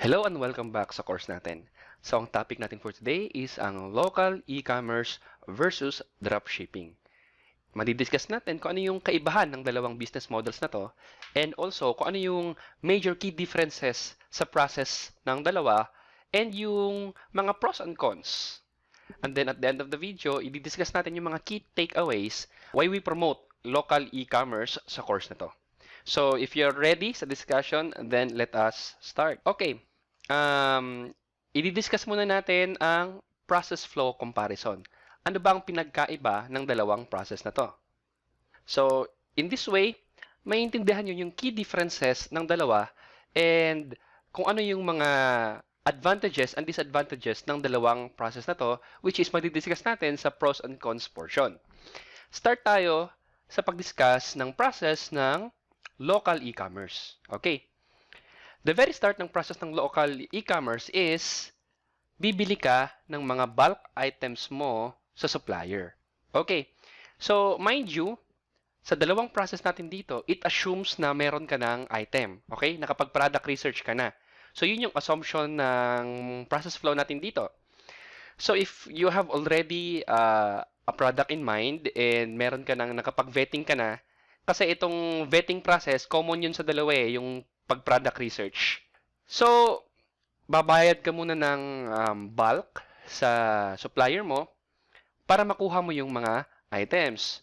Hello and welcome back sa course natin. So, ang topic natin for today is ang local e-commerce versus dropshipping. Madidiscuss natin kung ano yung kaibahan ng dalawang business models na to and also kung ano yung major key differences sa process ng dalawa and yung mga pros and cons. And then at the end of the video, i-discuss natin yung mga key takeaways why we promote local e-commerce sa course na to. So, if you're ready sa discussion, then let us start. Okay. I-discuss muna natin ang process flow comparison. Ano ba ang pinagkaiba ng dalawang process na to? So, in this way, maintindihan nyo yung key differences ng dalawa and kung ano yung mga advantages and disadvantages ng dalawang process na to, which is madidiscuss natin sa pros and cons portion. Start tayo sa pag-discuss ng process ng local e-commerce. Okay. The very start ng process ng local e-commerce is bibili ka ng mga bulk items mo sa supplier. Okay. So, mind you, sa dalawang process natin dito, it assumes na meron ka ng item. Okay? Nakapag-product research ka na. So, yun yung assumption ng process flow natin dito. So, if you have already a product in mind and meron ka nang nakapag-vetting ka na, kasi itong vetting process, common yun sa dalawa eh, yung pag-product research. So, babayad ka muna ng bulk sa supplier mo para makuha mo yung mga items.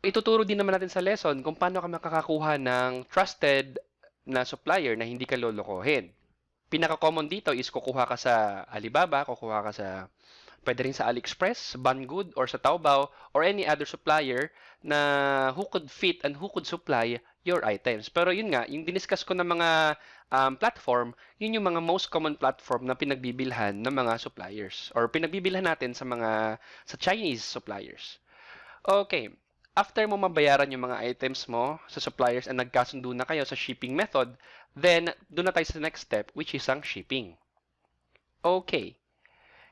Ituturo din naman natin sa lesson kung paano ka makakakuha ng trusted na supplier na hindi ka lolokohin. Pinaka-common dito is kukuha ka sa Alibaba, kukuha ka sa pwede rin sa AliExpress, Banggood, or sa Taobao, or any other supplier na who could fit and who could supply your items. Pero yun nga, yung diniscuss ko ng mga platform, yun yung mga most common platform na pinagbibilhan ng mga suppliers or pinagbibilhan natin sa Chinese suppliers. Okay. After mo mabayaran yung mga items mo sa suppliers and nagkasundo na kayo sa shipping method, then doon na tayo sa next step, which is ang shipping. Okay.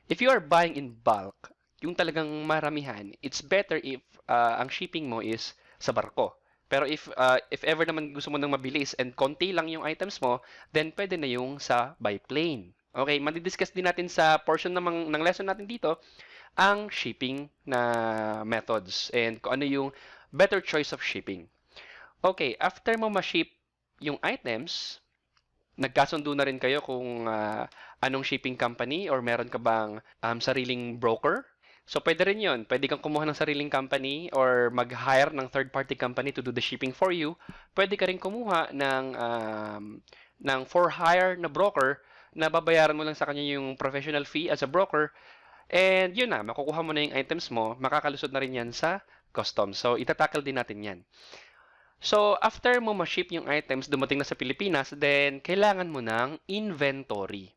If you are buying in bulk, yung talagang maramihan, it's better if ang shipping mo is sa barko. Pero if ever naman gusto mo nang mabilis and konti lang yung items mo, then pwede na yung sa by plane. Okay, madidiscuss din natin sa portion ng lesson natin dito ang shipping na methods and kung ano yung better choice of shipping. Okay, after mo ma-ship yung items, nagkasundo na rin kayo kung anong shipping company or meron ka bang sariling broker. So, pwede rin yun. Pwede kang kumuha ng sariling company or mag-hire ng third-party company to do the shipping for you. Pwede ka rin kumuha ng for-hire na broker na babayaran mo lang sa kanya yung professional fee as a broker. And yun na, makukuha mo na yung items mo, makakalusot na rin yan sa customs. So, itatakal din natin yan. So, after mo ma-ship yung items, dumating na sa Pilipinas, then kailangan mo ng inventory.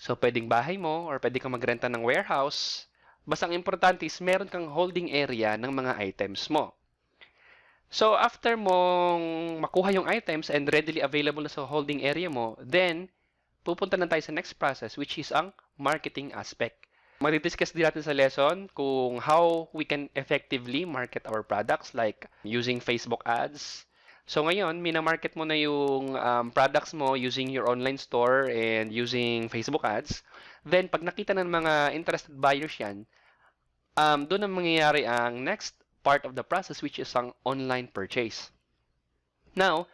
So, pwedeng bahay mo or pwede kang magrenta ng warehouse. Basta ang importante is meron kang holding area ng mga items mo. So, after mong makuha yung items and readily available na sa holding area mo, then pupunta na tayo sa next process, which is ang marketing aspect. Magdidiscuss din natin sa lesson kung how we can effectively market our products like using Facebook ads. So ngayon, minamarket mo na yung products mo using your online store and using Facebook ads. Then pag nakita ng mga interested buyers yan, doon na mangyayari ang next part of the process, which is ang online purchase. Now,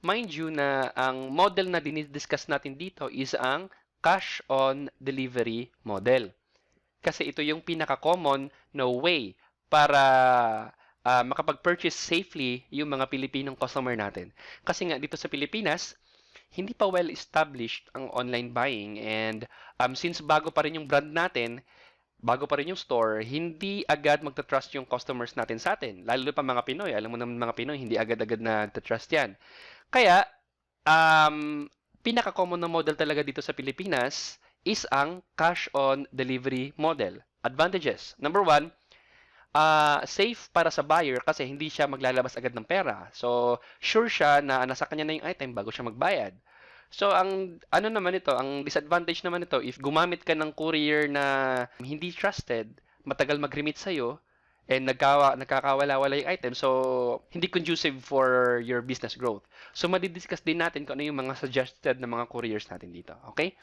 mind you na ang model na dinidiscuss natin dito is ang cash on delivery model. Kasi ito yung pinaka-common na way para makapag-purchase safely yung mga Pilipinong customer natin. Kasi nga dito sa Pilipinas, hindi pa well-established ang online buying and since bago pa rin yung brand natin, bago pa rin yung store, hindi agad magta-trust yung customers natin sa atin. Lalo pa mga Pinoy. Alam mo naman mga Pinoy, hindi agad-agad na trust yan. Kaya, pinaka-common na model talaga dito sa Pilipinas is ang cash on delivery model. Advantages. Number one, safe para sa buyer kasi hindi siya maglalabas agad ng pera. So, sure siya na nasa kanya na yung item bago siya magbayad. So, ang disadvantage naman ito, if gumamit ka ng courier na hindi trusted, matagal mag-remit sa'yo, and nagkakawala-wala yung item, so hindi conducive for your business growth. So madidiscuss din natin kung ano yung mga suggested na mga couriers natin dito. Okay?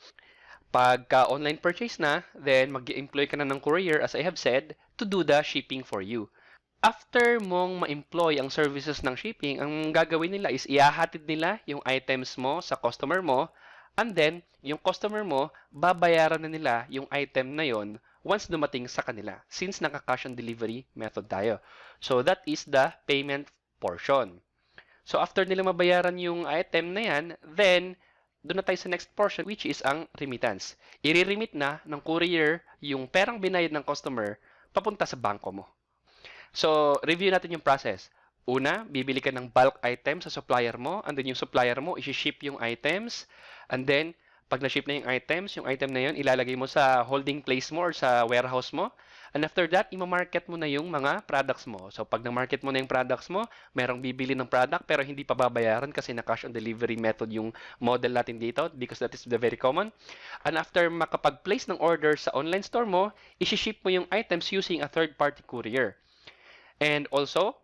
Pagka online purchase na, then mag-employ ka na ng courier, as I have said, to do the shipping for you. After mong ma-employ ang services ng shipping, ang gagawin nila is ihahatid nila yung items mo sa customer mo, and then yung customer mo, babayaran na nila yung item na yon once dumating sa kanila, since naka-cash on delivery method tayo. So that is the payment portion. So after nila mabayaran yung item na yan, then doon na tayo sa next portion, which is ang remittance. I-remit na ng courier yung perang binayad ng customer papunta sa bangko mo. So, review natin yung process. Una, bibili ka ng bulk item sa supplier mo, and then yung supplier mo, isi-ship yung items, and then, pag na-ship na yung item na yun, ilalagay mo sa holding place mo or sa warehouse mo, and after that, ima-market mo na yung mga products mo. So, pag na-market mo na yung products mo, merong bibili ng product pero hindi pa babayaran kasi na cash on delivery method yung model natin dito because that is the very common. And after makapag-place ng order sa online store mo, isi-ship mo yung items using a third-party courier. And also,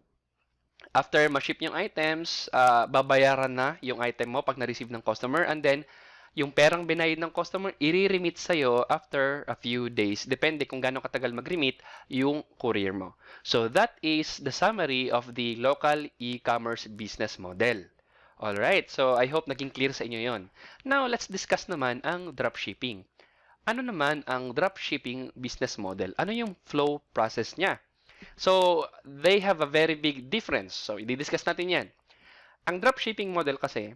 after ma-ship yung items, babayaran na yung item mo pag na-receive ng customer, and then yung perang binayad ng customer, i-remit sa'yo after a few days. Depende kung gaano katagal mag-remit yung courier mo. So that is the summary of the local e-commerce business model. Alright, so I hope naging clear sa inyo yon. Now, let's discuss naman ang dropshipping. Ano naman ang dropshipping business model? Ano yung flow process niya? So, they have a very big difference. So, i-discuss natin yan. Ang dropshipping model kasi,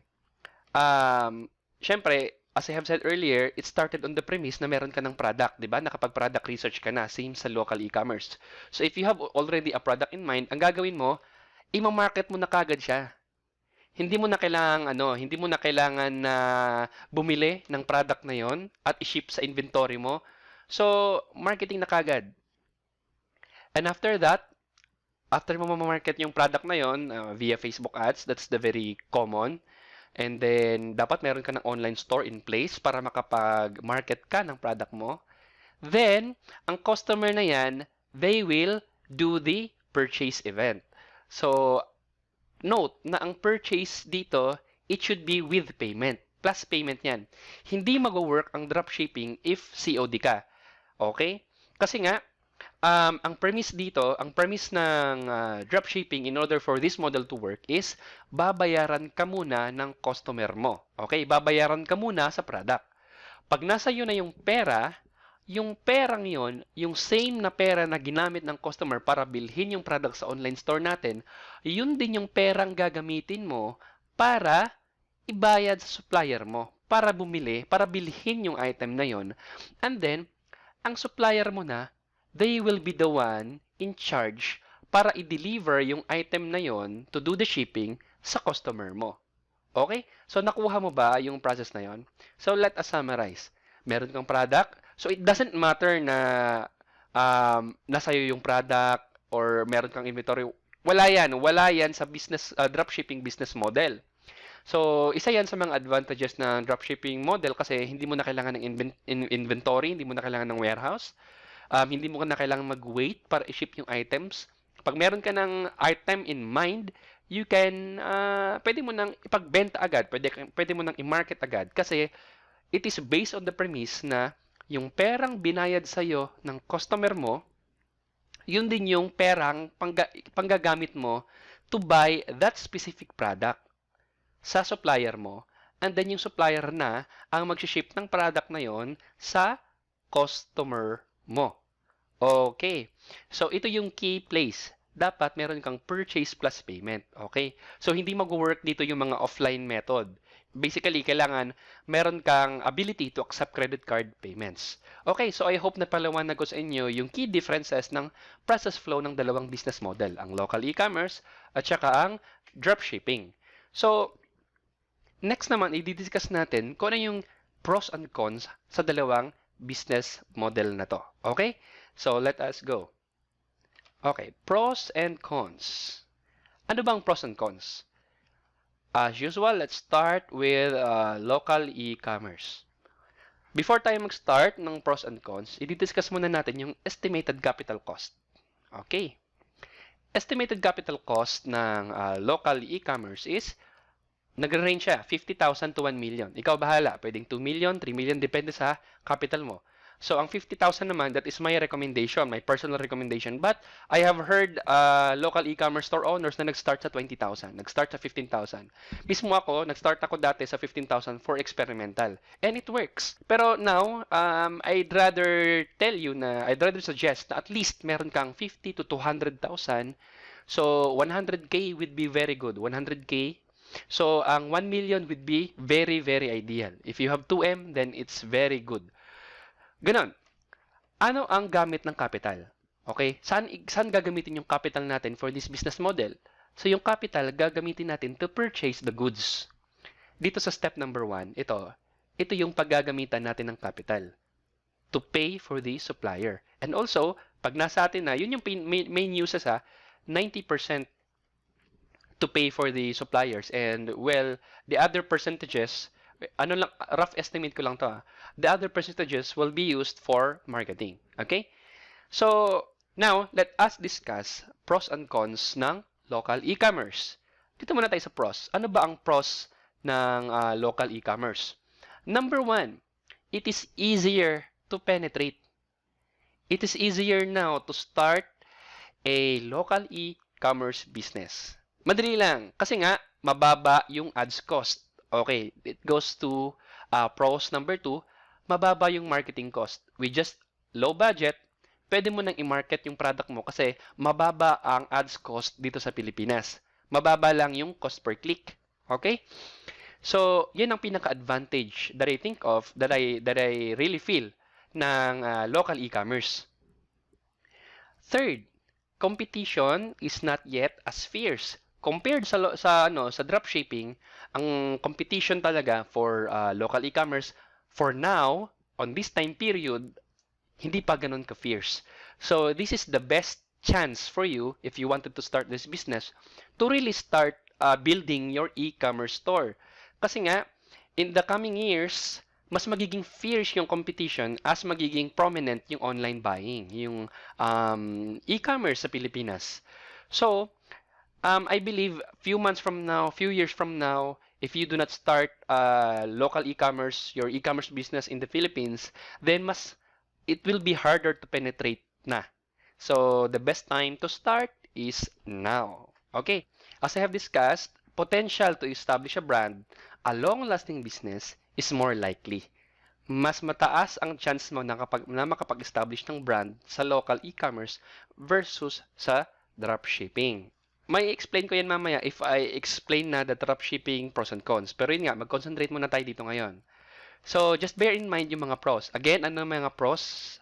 syempre, as I have said earlier, it started on the premise na meron ka ng product, di ba? Nakapag-product research ka na, same sa local e-commerce. So, if you have already a product in mind, ang gagawin mo, i-market mo na kagad siya. Hindi mo na kailangan na bumili ng product na yon at i-ship sa inventory mo. So, marketing na kagad. And after that, after mo ma-market yung product na yon via Facebook ads, that's the very common. And then, dapat meron ka ng online store in place para makapag-market ka ng product mo. Then, ang customer na yan, they will do the purchase event. So, note na ang purchase dito, it should be with payment. Plus payment yan. Hindi mag-work ang dropshipping if COD ka. Okay? Kasi nga, ang premise dito, ang premise ng dropshipping in order for this model to work is babayaran ka muna ng customer mo. Okay? Babayaran ka muna sa product. Pag nasa iyo na yung perang yon, yung same na pera na ginamit ng customer para bilhin yung product sa online store natin, yun din yung perang gagamitin mo para ibayad sa supplier mo, para bumili, para bilhin yung item na yon. And then, ang supplier mo na, they will be the one in charge para i-deliver yung item na yon to do the shipping sa customer mo. Okay? So, nakuha mo ba yung process na yon? So, let us summarize. Meron kang product. So, it doesn't matter na nasa iyo yung product or meron kang inventory. Wala yan. Wala yan sa business dropshipping business model. So, isa yan sa mga advantages ng dropshipping model kasi hindi mo na kailangan ng inventory, hindi mo na kailangan ng warehouse. Hindi mo na kailangan mag-wait para i-ship yung items. Pag meron ka ng item in mind, you can, pwede mo nang ipagbenta agad, pwede mo nang i-market agad kasi it is based on the premise na yung perang binayad sa'yo ng customer mo, yun din yung perang panggagamit mo to buy that specific product sa supplier mo, and then yung supplier na ang mag-ship ng product na yon sa customer mo. Okay. So, ito yung key place. Dapat meron kang purchase plus payment. Okay? So, hindi mag-work dito yung mga offline method. Basically, kailangan meron kang ability to accept credit card payments. Okay, so I hope na paliwanag ko sa inyo yung key differences ng process flow ng dalawang business model, ang local e-commerce at saka ang dropshipping. So, next naman, i-discuss natin kung ano yung pros and cons sa dalawang business model na to. Okay? So, let us go. Okay, pros and cons. Ano bang pros and cons? As usual, let's start with local e-commerce. Before tayo mag-start ng pros and cons, i-discuss muna natin yung estimated capital cost. Okay. estimated capital cost ng local e-commerce is nagre-range siya, 50,000 to 1 million. Ikaw bahala, pwedeng 2 million, 3 million, depende sa capital mo. So, ang 50,000 naman, that is my recommendation, my personal recommendation. But, I have heard local e-commerce store owners na nag-start sa 20,000, nag-start sa 15,000. Mismo ako, nag-start ako dati sa 15,000 for experimental. And it works. Pero now, I'd rather suggest na at least meron kang 50 to 200,000. So, 100K would be very good. 100K. So, ang 1 million would be very, very ideal. If you have 2M, then it's very good. Ganon. Ano ang gamit ng capital? Okay? Saan gagamitin yung capital natin for this business model? So, yung capital, gagamitin natin to purchase the goods. Dito sa step number 1, ito yung paggagamitan natin ng capital to pay for the supplier. And also, pag nasa atin na, yun yung main uses 90% to pay for the suppliers. And, well, the other percentages, rough estimate ko lang to. The other percentages will be used for marketing. Okay? So, now, let us discuss pros and cons ng local e-commerce. Dito muna tayo sa pros. Ano ba ang pros ng local e-commerce? Number 1, it is easier to penetrate. It is easier now to start a local e-commerce business. Madali lang. Kasi nga, mababa yung ads cost. Okay, it goes to pros number 2, mababa yung marketing cost. With just low budget, pwede mo nang i-market yung product mo kasi mababa ang ads cost dito sa Pilipinas. Mababa lang yung cost per click. Okay? So, yan ang pinaka-advantage that I think of, that I really feel ng local e-commerce. Third, competition is not yet as fierce. Compared sa dropshipping, ang competition talaga for local e-commerce for now, on this time period, hindi pa ganun ka-fierce. So, this is the best chance for you if you wanted to start this business to really start building your e-commerce store. Kasi nga, in the coming years, mas magiging fierce yung competition as magiging prominent yung online buying, yung e-commerce sa Pilipinas. So, I believe few years from now, if you do not start local e-commerce, your e-commerce business in the Philippines, then it will be harder to penetrate na. So, the best time to start is now. Okay, as I have discussed, potential to establish a brand, a long-lasting business, is more likely. Mas mataas ang chance mo na makapag-establish ng brand sa local e-commerce versus sa dropshipping. May explain ko yan mamaya if I explain na the dropshipping pros and cons. Pero yun nga, mag-concentrate muna tayo dito ngayon. So, just bear in mind yung mga pros. Again, ano mga pros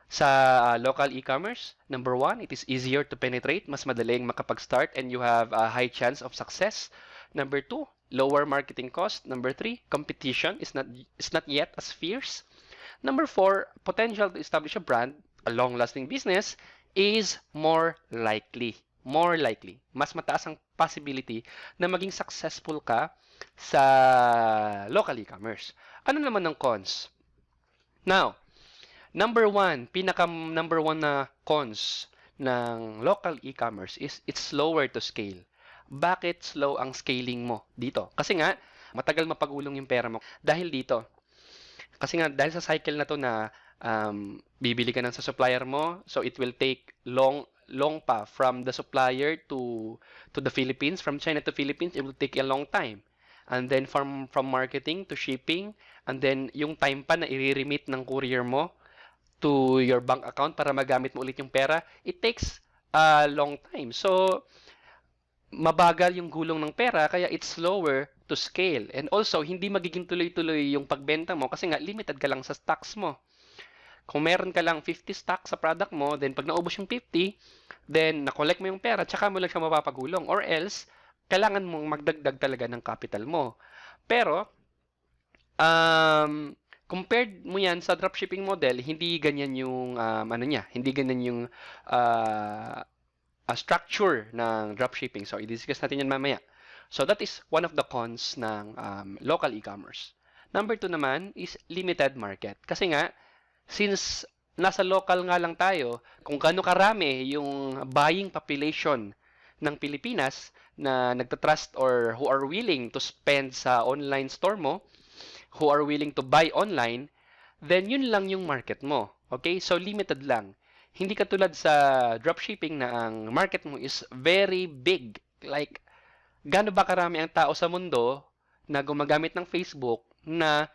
sa local e-commerce? Number 1, it is easier to penetrate. Mas madaling makapag-start and you have a high chance of success. Number 2, lower marketing cost. Number 3, competition is not yet as fierce. Number 4, potential to establish a brand, a long-lasting business, is more likely. More likely. Mas mataas ang possibility na maging successful ka sa local e-commerce. Ano naman ang cons? Now, number 1 na cons ng local e-commerce is it's slower to scale. Bakit slow ang scaling mo dito? Kasi nga, matagal mapagulong yung pera mo. Dahil dito. Kasi nga, dahil sa cycle na to na bibili ka ng sa supplier mo, so it will take long pa from the supplier to the Philippines, from China to Philippines, it will take a long time. And then from marketing to shipping, and then yung time pa na i-remit ng courier mo to your bank account para magamit mo ulit yung pera, it takes a long time. So, mabagal yung gulong ng pera, kaya it's slower to scale. And also, hindi magiging tuloy-tuloy yung pagbenta mo kasi nga limited ka lang sa stocks mo. Kung meron ka lang 50 stocks sa product mo, then pag naubos yung 50, then na-collect mo yung pera, tsaka mo lang siya mapapagulong. Or else, kailangan mong magdagdag talaga ng capital mo. Pero, compared mo yan sa dropshipping model, hindi ganyan yung, hindi ganyan yung structure ng dropshipping. So, i-discuss natin yan mamaya. So, that is one of the cons ng local e-commerce. Number 2 naman is limited market. Kasi nga, since nasa local nga lang tayo, kung gaano karami yung buying population ng Pilipinas na nagtatrust or who are willing to spend sa online store mo, who are willing to buy online, then yun lang yung market mo. Okay? So, limited lang. Hindi katulad sa dropshipping na ang market mo is very big. Like, gaano ba karami ang tao sa mundo na gumagamit ng Facebook na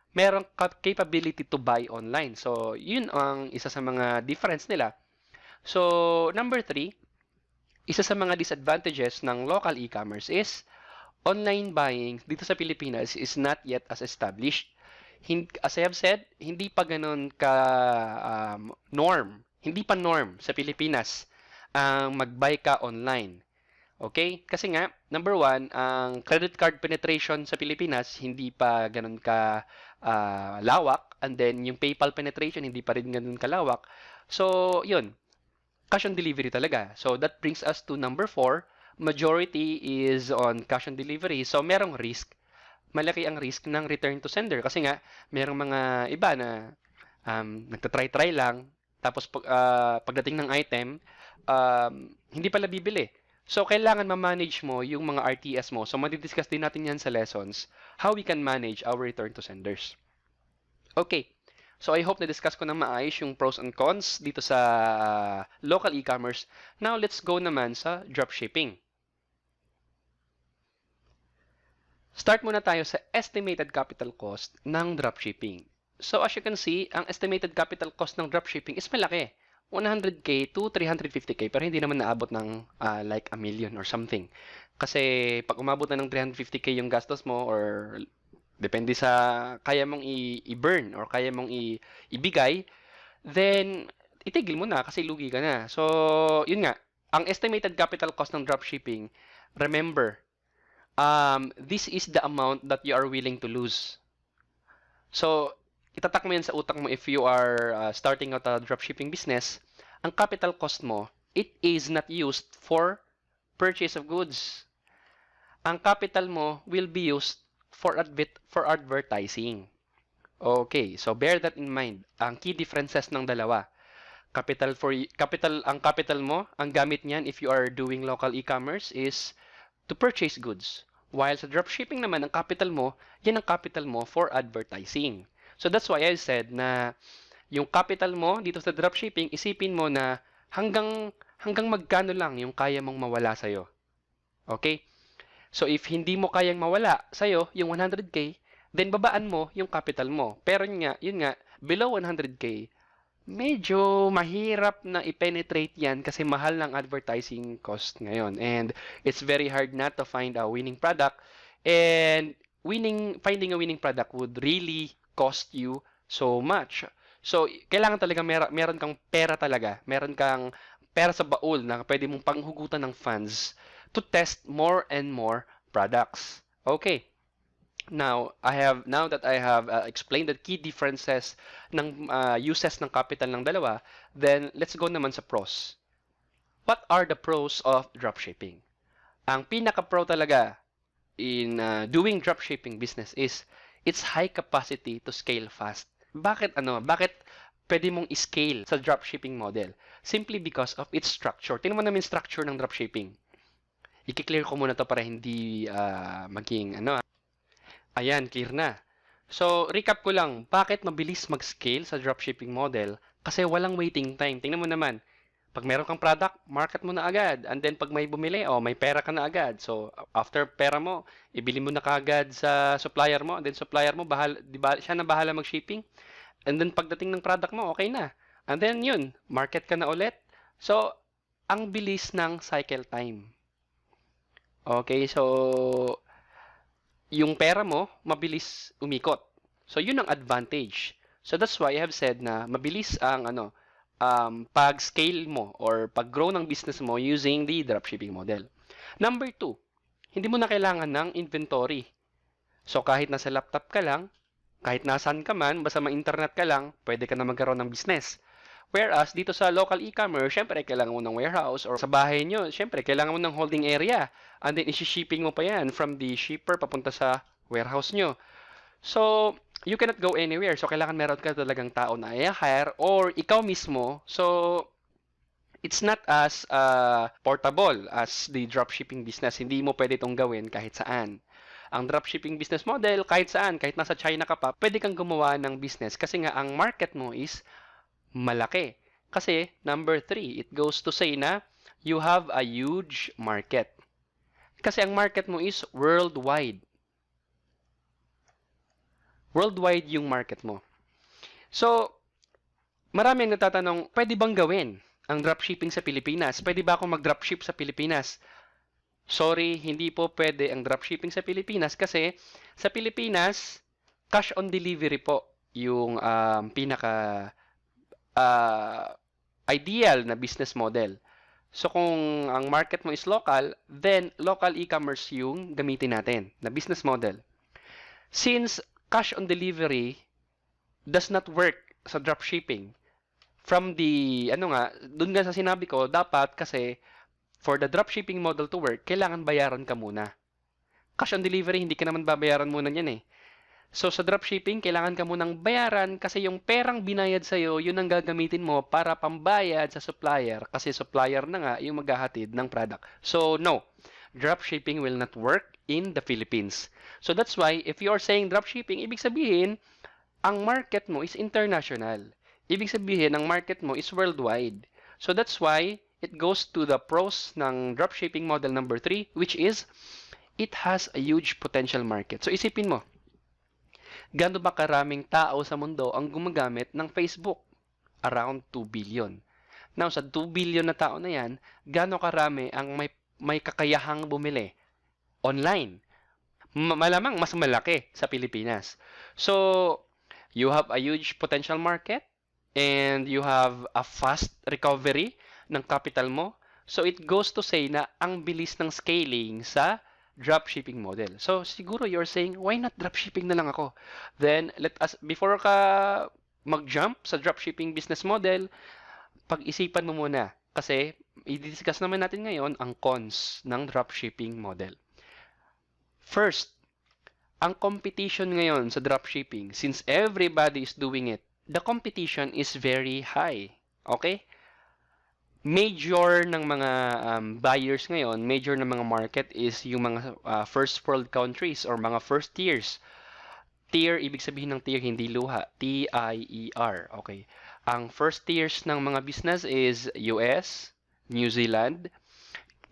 merong capability to buy online. So, yun ang isa sa mga difference nila. So, number 3, isa sa mga disadvantages ng local e-commerce is online buying dito sa Pilipinas is not yet as established. As I have said, hindi pa ganun ka norm. Hindi pa norm sa Pilipinas ang mag-buy ka online. Okay? Kasi nga, number 1, ang credit card penetration sa Pilipinas hindi pa ganun ka lawak, and then yung PayPal penetration hindi pa rin ganun kalawak. So, yun. Cash on delivery talaga. So, that brings us to number 4. Majority is on cash on delivery. So, merong risk. Malaki ang risk ng return to sender. Kasi nga, merong mga iba na nagtatry-try lang. Tapos, pagdating ng item, hindi pala bibili. So, kailangan ma-manage mo yung mga RTS mo. So, madidiscuss din natin yan sa lessons, how we can manage our return to senders. Okay. So, I hope na-discuss ko na maayos yung pros and cons dito sa local e-commerce. Now, let's go naman sa dropshipping. Start muna tayo sa estimated capital cost ng dropshipping. So, as you can see, ang estimated capital cost ng dropshipping is malaki. 100K to 350K, pero hindi naman naabot ng like a million or something. Kasi pag umabot na ng 350K yung gastos mo, or depende sa kaya mong i-burn or kaya mong ibigay, then itigil mo na kasi lugi ka na. So, yun nga, ang estimated capital cost ng dropshipping, remember, this is the amount that you are willing to lose. So, itatak mo yan sa utak mo if you are starting out a dropshipping business. Ang capital cost mo, it is not used for purchase of goods. Ang capital mo will be used for advertising. Okay, so bear that in mind. Ang key differences ng dalawa. Ang capital mo, ang gamit niyan if you are doing local e-commerce is to purchase goods. While sa dropshipping naman, ang capital mo, yan ang capital mo for advertising. So that's why I said na yung capital mo dito sa dropshipping, isipin mo na hanggang magkano lang yung kaya mong mawala sa'yo. Okay? So if hindi mo kayang mawala sa'yo yung 100K, then babaan mo yung capital mo. Pero yun nga, below 100K, medyo mahirap na i-penetrate yan kasi mahal ng advertising cost ngayon. And it's very hard not to find a winning product. And finding a winning product would really cost you so much. So, kailangan talaga meron kang pera talaga. Meron kang pera sa baul na pwede mong panghugutan ng funds to test more and more products. Okay. Now that I have explained the key differences ng uses ng capital ng dalawa, then let's go naman sa pros. What are the pros of dropshipping? Ang pinaka-pro talaga in doing dropshipping business is its high capacity to scale fast. Bakit pwede mong i-scale sa dropshipping model? Simply because of its structure. Tingnan mo namin structure ng dropshipping. I-clear ko muna to para hindi maging Ayan, clear na. So, recap ko lang, bakit mabilis mag-scale sa dropshipping model? Kasi walang waiting time. Tingnan mo naman, pag meron kang product, market mo na agad. And then, pag may bumili, may pera ka na agad. So, after pera mo, ibili mo na kaagad sa supplier mo. And then, supplier mo, siya na bahala mag-shipping. And then, pagdating ng product mo, okay na. And then, yun, market ka na ulit. So, ang bilis ng cycle time. Okay, so yung pera mo, mabilis umikot. So, yun ang advantage. So, that's why I have said na mabilis ang pag-scale mo or pag-grow ng business mo using the dropshipping model. Number 2, hindi mo na kailangan ng inventory. So, kahit nasa laptop ka lang, kahit nasan ka man, basta ma-internet ka lang, pwede ka na magkaroon ng business. Whereas, dito sa local e-commerce, syempre, kailangan mo ng warehouse or sa bahay nyo, syempre, kailangan mo ng holding area. And then, isi-shipping mo pa yan from the shipper papunta sa warehouse nyo. So, you cannot go anywhere. So, kailangan meron ka talagang tao na i-hire or ikaw mismo. So, it's not as portable as the dropshipping business. Hindi mo pwede itong gawin kahit saan. Ang dropshipping business model, kahit saan, kahit nasa China ka pa, pwede kang gumawa ng business kasi nga ang market mo is malaki. Kasi, number 3, it goes to say na you have a huge market. Kasi ang market mo is worldwide. Worldwide yung market mo. So, marami ang natatanong, pwede bang gawin ang dropshipping sa Pilipinas? Pwede ba akong mag-dropship sa Pilipinas? Sorry, hindi po pwede ang dropshipping sa Pilipinas kasi sa Pilipinas, cash on delivery po yung pinaka ideal na business model. So kung ang market mo is local, then local e-commerce yung gamitin natin na business model. Since cash on delivery does not work sa dropshipping, from the, dun nga sa sinabi ko, dapat kasi for the dropshipping model to work, kailangan bayaran ka muna. Cash on delivery, hindi ka naman babayaran muna yan eh. So, sa dropshipping, kailangan ka munang bayaran kasi yung perang binayad sa'yo, yun ang gagamitin mo para pambayad sa supplier kasi supplier na nga yung maghahatid ng product. So, no. Dropshipping will not work in the Philippines. So, that's why, if you are saying dropshipping, ibig sabihin, ang market mo is international. Ibig sabihin, ang market mo is worldwide. So, that's why, it goes to the pros ng dropshipping model number 3, which is, it has a huge potential market. So, isipin mo, gaano ba karaming tao sa mundo ang gumagamit ng Facebook? Around 2 billion. Now, sa 2 billion na tao na yan, gaano karami ang may kakayahang bumili online? Malamang mas malaki sa Pilipinas. So, you have a huge potential market and you have a fast recovery ng capital mo. So, it goes to say na ang bilis ng scaling sa dropshipping model. So, siguro you're saying, why not dropshipping na lang ako? Then, before ka mag-jump sa dropshipping business model, pag-isipan mo muna. Kasi, i-discuss naman natin ngayon ang cons ng dropshipping model. First, ang competition ngayon sa dropshipping, since everybody is doing it, the competition is very high. Okay? Major ng mga buyers ngayon, major ng mga market is yung mga first world countries or mga first tiers. Tier, ibig sabihin ng tier, hindi luha. T-I-E-R. Okay. Ang first tiers ng mga business is US, New Zealand,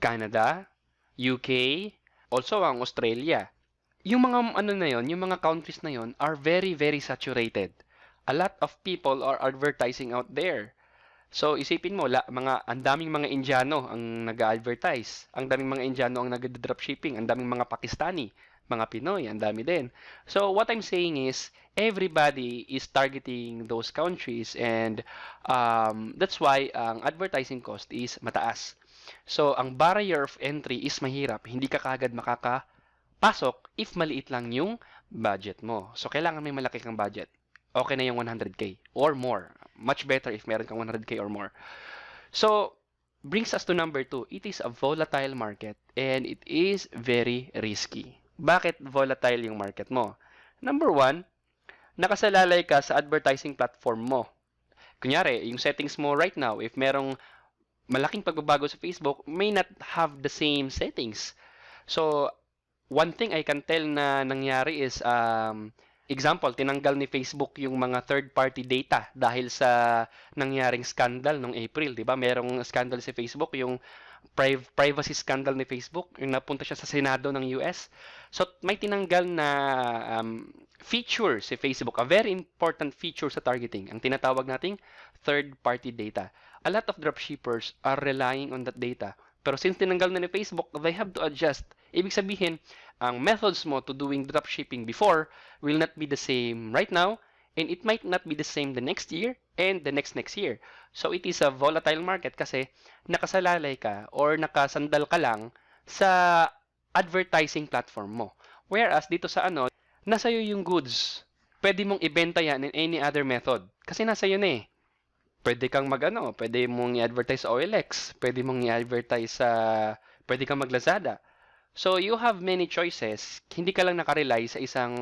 Canada, UK, also ang Australia. Yung mga yung mga countries na yon are very, very saturated. A lot of people are advertising out there. So, isipin mo, ang daming mga Indiano ang nag-advertise. Ang daming mga Indiano ang nag-dropshipping. Ang daming mga Pakistani, mga Pinoy, ang dami din. So, what I'm saying is, everybody is targeting those countries and that's why ang advertising cost is mataas. So, ang barrier of entry is mahirap. Hindi ka kagad makakapasok if maliit lang yung budget mo. So, kailangan may malaki kang budget. Okay na yung 100K or more. Much better if meron kang 100K or more. So, brings us to number 2. It is a volatile market and it is very risky. Bakit volatile yung market mo? Number 1, nakasalalay ka sa advertising platform mo. Kunyari, yung settings mo right now, if merong malaking pagbabago sa Facebook, may not have the same settings. So, one thing I can tell na nangyari is, example, tinanggal ni Facebook yung mga third-party data dahil sa nangyaring scandal noong April, di ba? Merong scandal si Facebook, yung privacy scandal ni Facebook, yung napunta siya sa Senado ng US. So, may tinanggal na feature si Facebook, a very important feature sa targeting, ang tinatawag nating third-party data. A lot of dropshippers are relying on that data. Pero since tinanggal na ni Facebook, they have to adjust. Ibig sabihin, ang methods mo to doing dropshipping before will not be the same right now, and it might not be the same the next year and the next year. So it is a volatile market kasi nakasalalay ka or nakasandal ka lang sa advertising platform mo. Whereas dito sa nasa iyo yung goods. Pwede mong ibenta yan in any other method kasi nasa iyo na eh. Pwede kang pwede mong i-advertise sa OLX, pwede mong i-advertise pwede kang mag-Lazada. So, you have many choices. Hindi ka lang nakarely sa isang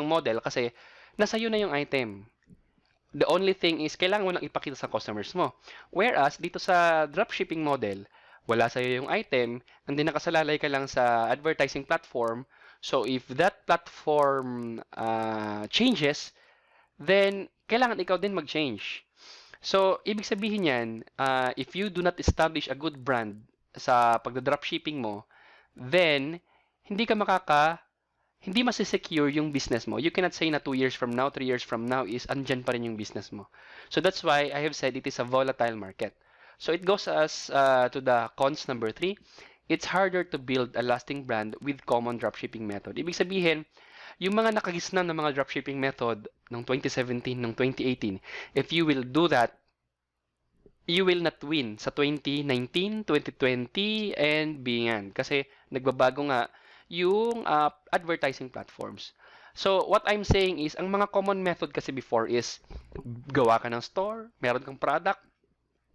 model kasi nasa iyo na yung item. The only thing is, kailangan mo lang ipakita sa customers mo. Whereas, dito sa dropshipping model, wala sa iyo yung item, and then nakasalalay ka lang sa advertising platform. So, if that platform changes, then kailangan ikaw din mag-change. So, ibig sabihin yan, if you do not establish a good brand sa pagda-dropshipping mo, then hindi masisecure yung business mo. You cannot say na 2 years from now, 3 years from now is andyan pa rin yung business mo. So that's why I have said it is a volatile market. So it goes as to the cons number 3. It's harder to build a lasting brand with common dropshipping method. Ibig sabihin, yung mga nakagisnan ng mga dropshipping method ng 2017, ng 2018, if you will do that, you will not win sa 2019, 2020, and beyond. Kasi nagbabago nga yung advertising platforms. So, what I'm saying is, ang mga common method kasi before is, gawa ka ng store, meron kang product,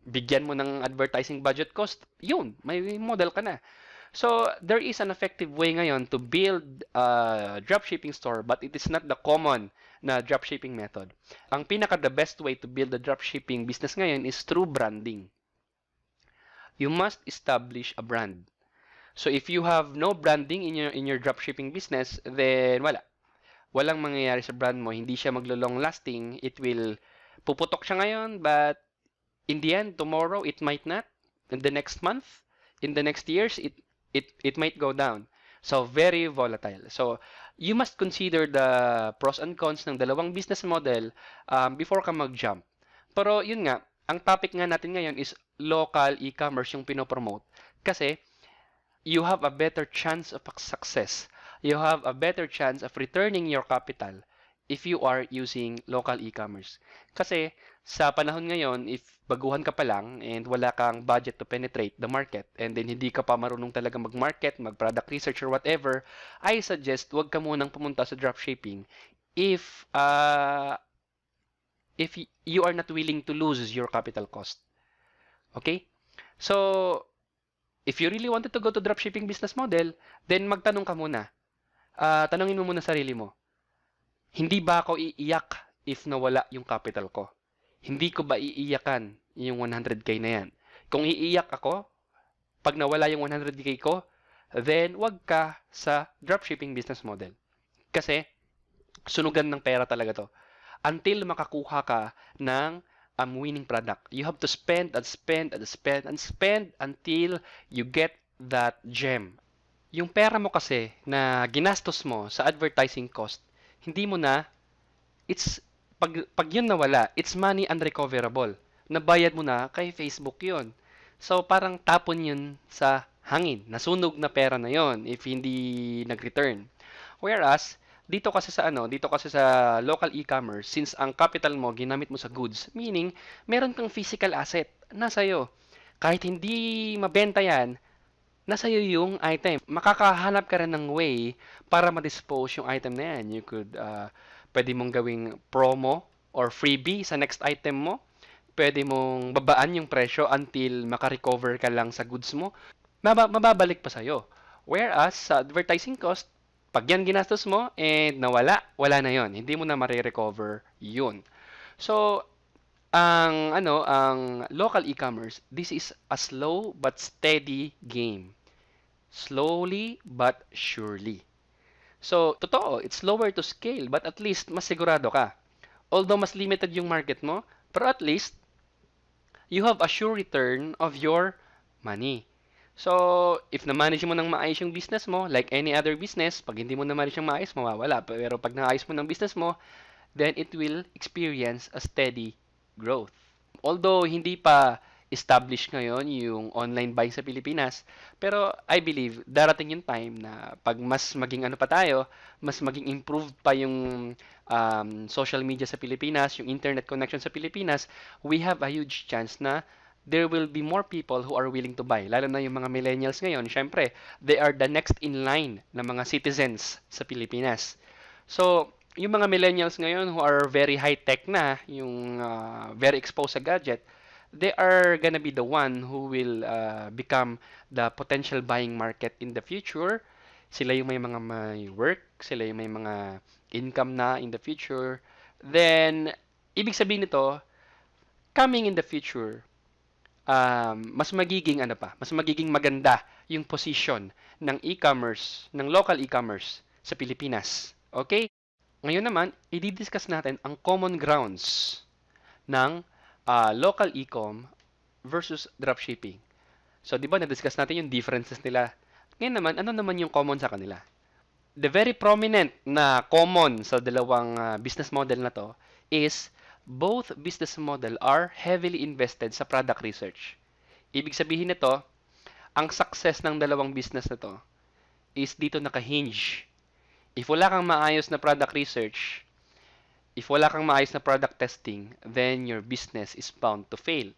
bigyan mo ng advertising budget cost, yun, may model ka na. So, there is an effective way ngayon to build a dropshipping store, but it is not the common na dropshipping method. Ang the best way to build a dropshipping business ngayon is through branding. You must establish a brand. So if you have no branding in your dropshipping business, then walang mangyayari sa brand mo, hindi siya maglo-long lasting. It will puputok siya ngayon, but in the end, tomorrow it might not. In the next month, in the next years, it might go down. So very volatile. So you must consider the pros and cons ng dalawang business model before ka mag-jump. Pero yun nga, ang topic nga natin ngayon is local e-commerce yung pinopromote. Kasi you have a better chance of success. You have a better chance of returning your capital if you are using local e-commerce. Kasi sa panahon ngayon, if baguhan ka pa lang and wala kang budget to penetrate the market and then hindi ka pa marunong talaga mag-market, mag-product research or whatever, I suggest wag ka munang pumunta sa dropshipping if you are not willing to lose your capital cost. Okay? So, if you really wanted to go to dropshipping business model, then magtanong ka muna. Tanungin mo muna sarili mo. Hindi ba ako iiyak if nawala yung capital ko? Hindi ko ba iiyakan yung 100k na yan? Kung iiyak ako, pag nawala yung 100k ko, then wag ka sa dropshipping business model. Kasi, sunugan ng pera talaga to. Until makakuha ka ng winning product. You have to spend and spend and spend and spend until you get that gem. Yung pera mo kasi na ginastos mo sa advertising cost, hindi mo na, pag yun nawala, it's money unrecoverable. Nabayad mo na kay Facebook yun. So, parang tapon yun sa hangin. Nasunog na pera na yun if hindi nag-return. Whereas, dito kasi sa local e-commerce, since ang capital mo ginamit mo sa goods, meaning meron kang physical asset nasa iyo. Kahit hindi mabenta yan, nasa iyo yung item. Makakahanap ka rin ng way para ma-dispose yung item na yan. You could, pwede mong gawing promo or freebie sa next item mo. Pwede mong babaan yung presyo until makarecover ka lang sa goods mo. Mababalik pa sa'yo. Whereas, sa advertising cost, pag yan ginastos mo and nawala, wala na yon. Hindi mo na ma-recover yun. So, ang local e-commerce, this is a slow but steady game. Slowly but surely. So, totoo, it's slower to scale, but at least mas sigurado ka. Although mas limited yung market mo, pero at least you have a sure return of your money. So, if na-manage mo ng maayos yung business mo, like any other business, pag hindi mo na-manage yung maayos, mawawala. Pero pag naayos mo ng business mo, then it will experience a steady growth. Although hindi pa established ngayon yung online buying sa Pilipinas, pero I believe darating yung time na pag mas maging pa tayo, mas maging improved pa yung social media sa Pilipinas, yung internet connection sa Pilipinas, we have a huge chance na there will be more people who are willing to buy. Lalo na yung mga millennials ngayon, syempre, they are the next in line na mga citizens sa Pilipinas. So, yung mga millennials ngayon who are very high-tech na, yung very exposed sa gadget, they are gonna be the one who will become the potential buying market in the future. Sila yung may mga may work, sila yung may mga income na in the future, then ibig sabihin nito, coming in the future, mas magiging ano pa, mas magiging maganda yung position ng e-commerce, ng local e-commerce sa Pilipinas. Okay? Ngayon naman, i-discuss natin ang common grounds ng local e-com versus dropshipping. So, di ba, na-discuss natin yung differences nila. Ngayon naman, ano naman yung common sa kanila? The very prominent na common sa dalawang business model na to is both business model are heavily invested sa product research. Ibig sabihin nito, ang success ng dalawang business na to is dito naka-hinge. If wala kang maayos na product research, if wala kang maayos na product testing, then your business is bound to fail.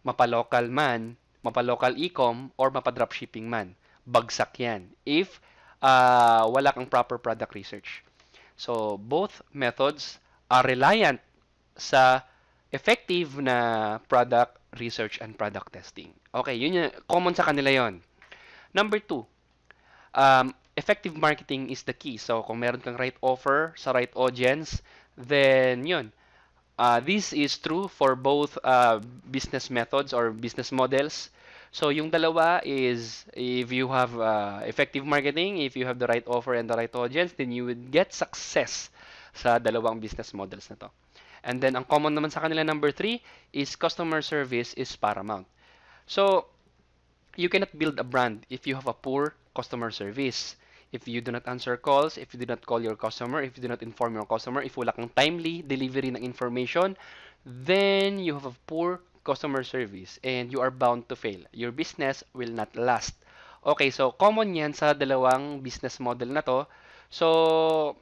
Mapa-local man, mapa-local e-com, or mapa-dropshipping man. Bagsak yan. If wala kang proper product research. So, both methods are reliant sa effective na product research and product testing. Okay, yun yung common sa kanila yon. Number 2, effective marketing is the key. So, kung meron kang right offer sa right audience, then yun. This is true for both business methods or business models. So, yung dalawa is if you have effective marketing, if you have the right offer and the right audience, then you would get success sa dalawang business models na to. And then, ang common naman sa kanila, number 3, is customer service is paramount. So, you cannot build a brand if you have a poor customer service. If you do not answer calls, if you do not call your customer, if you do not inform your customer, if wala kang timely delivery ng information, then you have a poor customer service and you are bound to fail. Your business will not last. Okay, so common yan sa dalawang business model na to. So,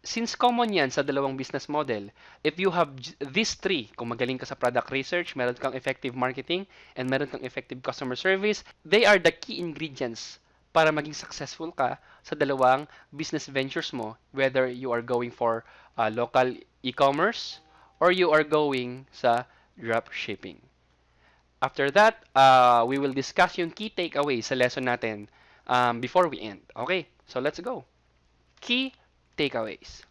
since common yan sa dalawang business model, if you have these three, kung magaling ka sa product research, meron kang effective marketing, and meron kang effective customer service, they are the key ingredients para maging successful ka sa dalawang business ventures mo, whether you are going for local e-commerce or you are going sa dropshipping. After that, we will discuss yung key takeaways sa lesson natin before we end. Okay, so let's go. Key takeaways.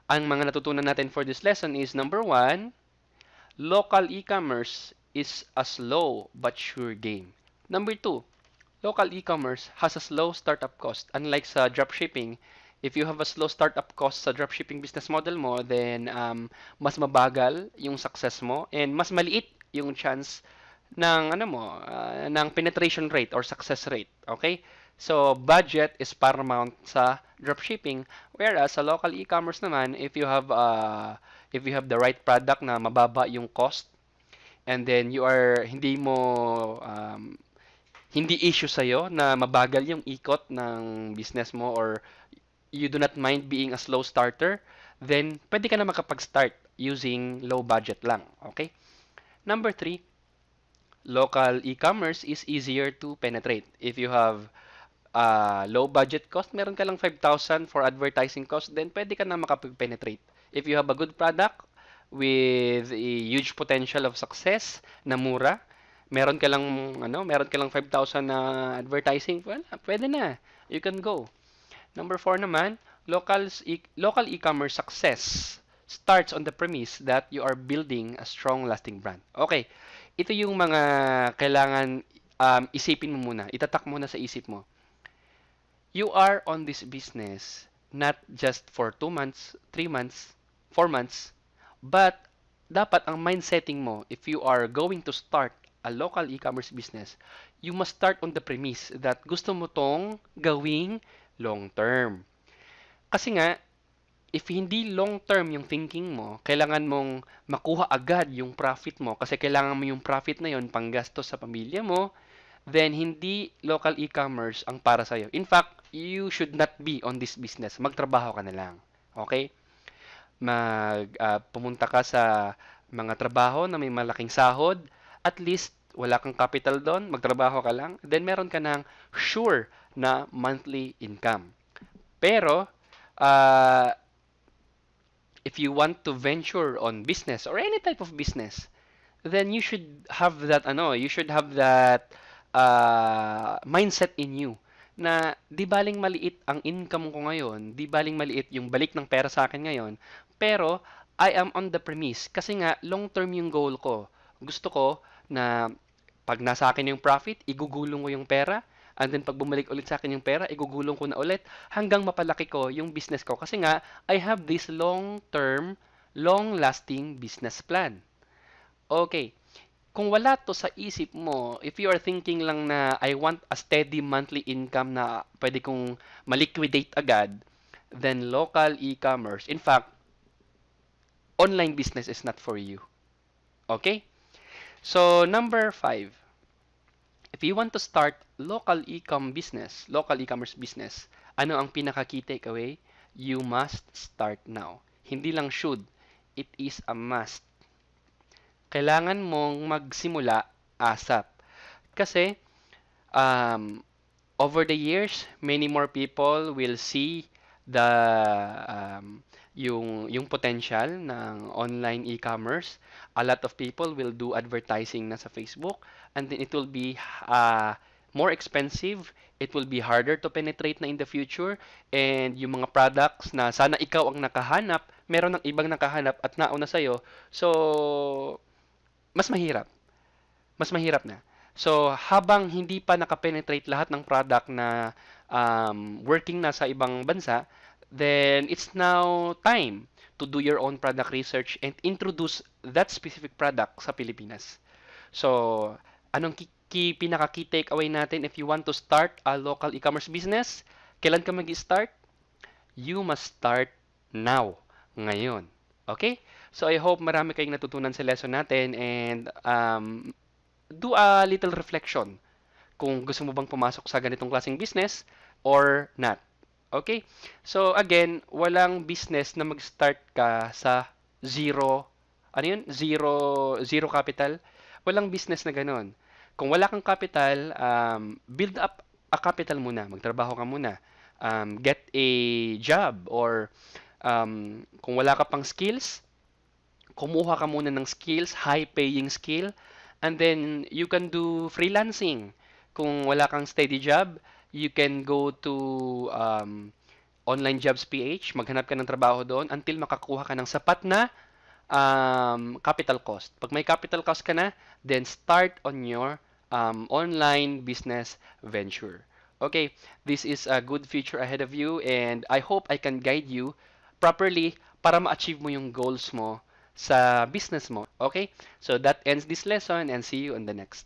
Ang mga natutunan natin for this lesson is number 1, local e-commerce is a slow but sure game. Number 2, local e-commerce has a slow startup cost. Unlike sa dropshipping, if you have a slow startup cost sa dropshipping business model mo, then mas mabagal yung success mo and mas maliit yung chance ng ng penetration rate or success rate. Okay? So, budget is paramount sa dropshipping, whereas sa local e-commerce naman, if you have the right product na mababa yung cost, and then you are hindi issue sa'yo na mabagal yung ikot ng business mo, or you do not mind being a slow starter, then pwede ka na makapag-start using low budget lang. Okay? Number 3, local e-commerce is easier to penetrate. If you have low budget cost, meron ka lang 5,000 for advertising cost, then pwede ka na makapag-penetrate. If you have a good product with a huge potential of success na mura, meron ka lang 5,000 na advertising, well, pwede na. You can go. Number 4 naman, local e-commerce success starts on the premise that you are building a strong lasting brand. Okay. Ito yung mga kailangan isipin mo muna. Itatak muna sa isip mo. You are on this business not just for 2 months, 3 months, 4 months, but dapat ang mindsetting mo, if you are going to start a local e-commerce business, you must start on the premise that gusto mo tong gawing long term. Kasi nga, if hindi long term yung thinking mo, kailangan mong makuha agad yung profit mo kasi kailangan mo yung profit na yon panggastos sa pamilya mo, then hindi local e-commerce ang para sa'yo. In fact, you should not be on this business. Magtrabaho ka na lang. Okay? Pumunta ka sa mga trabaho na may malaking sahod, at least wala kang capital doon, magtrabaho ka lang, then meron ka ng sure na monthly income. Pero, if you want to venture on business or any type of business, then you should have that mindset in you na di baling maliit ang income ko ngayon, di baling maliit yung balik ng pera sa akin ngayon, pero I am on the premise kasi nga long term yung goal ko. Gusto ko na pag nasa akin yung profit, igugulong ko yung pera, and then pag bumalik ulit sa akin yung pera, igugulong ko na ulit hanggang mapalaki ko yung business ko. Kasi nga, I have this long-term, long-lasting business plan. Okay, kung wala to sa isip mo, if you are thinking lang na I want a steady monthly income na pwede kong maliquidate agad, then local e-commerce, in fact, online business is not for you. Okay? So, number 5, if you want to start local local e-commerce business, ano ang pinaka-key takeaway? You must start now. Hindi lang should, it is a must. Kailangan mong magsimula ASAP. Kasi, um, over the years, many more people will see the yung potential ng online e-commerce. A lot of people will do advertising na sa Facebook, and then it will be more expensive. It will be harder to penetrate na in the future, and yung mga products na sana ikaw ang nakahanap, meron ng ibang nakahanap at nauna sa'yo. So, mas mahirap. Mas mahirap na. So, habang hindi pa nakapenetrate lahat ng product na working na sa ibang bansa, then it's now time to do your own product research and introduce that specific product sa Pilipinas. So, anong pinaka-key takeaway natin if you want to start a local e-commerce business? Kailan ka mag-start? You must start now. Ngayon. Okay? So, I hope marami kayong natutunan sa lesson natin, and do a little reflection kung gusto mo bang pumasok sa ganitong klaseng business or not. Okay? So, again, walang business na mag-start ka sa zero, ano yun? Zero capital. Walang business na ganon. Kung wala kang capital, build up a capital muna. Magtrabaho ka muna. Get a job, or kung wala ka pang skills, kumuha ka muna ng skills, high-paying skill, and then you can do freelancing. Kung wala kang steady job, you can go to Online Jobs PH, maghanap ka ng trabaho doon until makakuha ka ng sapat na capital cost. Pag may capital cost ka na, then start on your online business venture. Okay, this is a good future ahead of you, and I hope I can guide you properly para ma-achieve mo yung goals mo sa business mo. Okay? So that ends this lesson, and see you on the next.